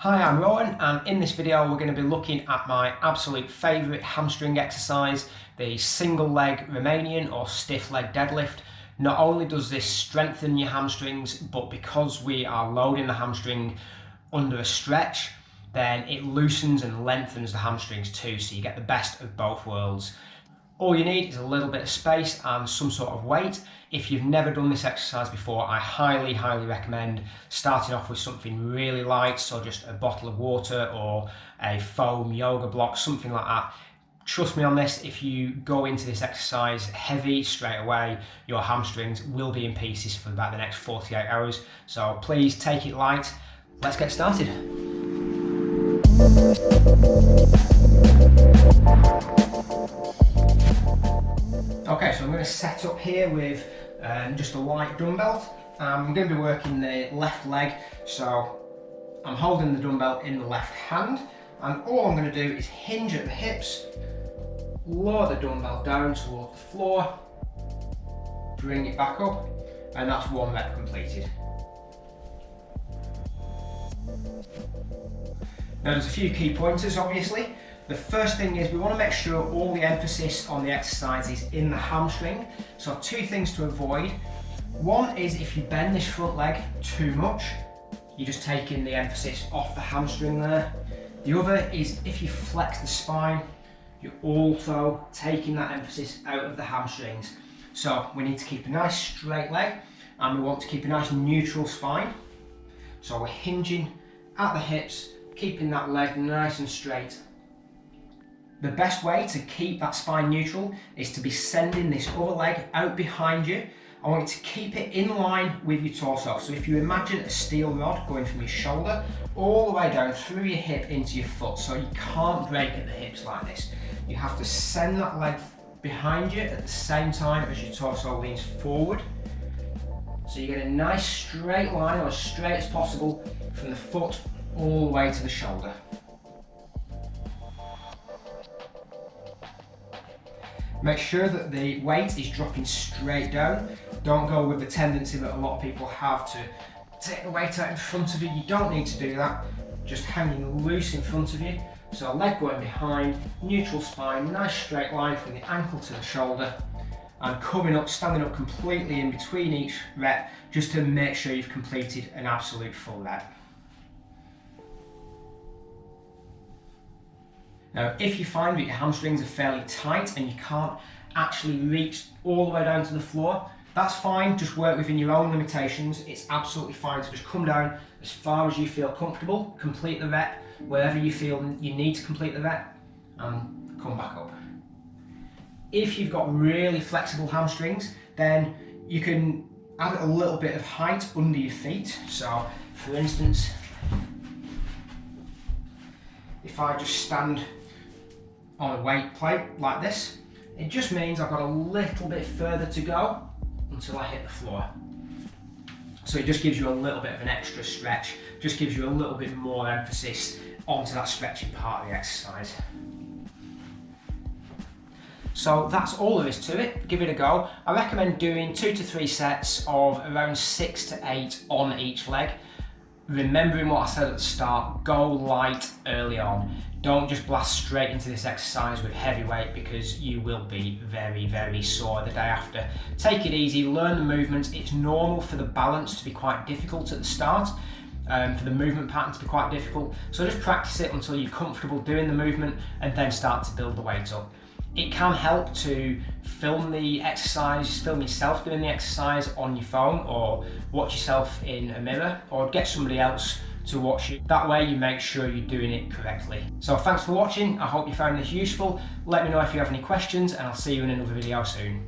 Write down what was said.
Hi, I'm Rowan, and in this video we're going to be looking at my absolute favourite hamstring exercise, the single leg Romanian or stiff leg deadlift. Not only does this strengthen your hamstrings, but because we are loading the hamstring under a stretch, then it loosens and lengthens the hamstrings too, so you get the best of both worlds. All you need is a little bit of space and some sort of weight. If you've never done this exercise before, I highly recommend starting off with something really light, so just a bottle of water or a foam yoga block, something like that. Trust me on this, if you go into this exercise heavy straight away, your hamstrings will be in pieces for about the next 48 hours. So please take it light. Let's get started. Okay, so I'm going to set up here with just a light dumbbell. I'm going to be working the left leg, so I'm holding the dumbbell in the left hand, and all I'm going to do is hinge at the hips, lower the dumbbell down towards the floor, bring it back up, and that's one rep completed. Now there's a few key pointers obviously. The first thing is we want to make sure all the emphasis on the exercise is in the hamstring. So two things to avoid. One is if you bend this front leg too much, you're just taking the emphasis off the hamstring there. The other is if you flex the spine, you're also taking that emphasis out of the hamstrings. So we need to keep a nice straight leg, and we want to keep a nice neutral spine. So we're hinging at the hips, keeping that leg nice and straight. The best way to keep that spine neutral is to be sending this other leg out behind you. I want you to keep it in line with your torso. So if you imagine a steel rod going from your shoulder all the way down through your hip into your foot, so you can't break at the hips like this. You have to send that leg behind you at the same time as your torso leans forward. So you get a nice straight line, or as straight as possible, from the foot all the way to the shoulder. Make sure that the weight is dropping straight down. Don't go with the tendency that a lot of people have to take the weight out in front of you. You don't need to do that. Just hanging loose in front of you. So leg going behind, neutral spine, nice straight line from the ankle to the shoulder, and coming up, standing up completely in between each rep, just to make sure you've completed an absolute full rep. Now, if you find that your hamstrings are fairly tight and you can't actually reach all the way down to the floor, that's fine, just work within your own limitations. It's absolutely fine to just come down as far as you feel comfortable, complete the rep, wherever you feel you need to complete the rep, and come back up. If you've got really flexible hamstrings, then you can add a little bit of height under your feet. So, for instance, if I just stand on a weight plate like this, it just means I've got a little bit further to go until I hit the floor. So it just gives you a little bit of an extra stretch, just gives you a little bit more emphasis onto that stretching part of the exercise. So that's all there is to it. Give it a go. I recommend doing 2 to 3 sets of around 6 to 8 on each leg. Remembering what I said at the start, go light early on. Don't just blast straight into this exercise with heavy weight, because you will be very sore the day after. Take it easy, learn the movements. It's normal for the balance to be quite difficult at the start, for the movement pattern to be quite difficult. So just practice it until you're comfortable doing the movement, and then start to build the weight up. It can help to film the exercise, film yourself doing the exercise on your phone, or watch yourself in a mirror, or get somebody else to watch you. That way you make sure you're doing it correctly. So thanks for watching. I hope you found this useful. Let me know if you have any questions, and I'll see you in another video soon.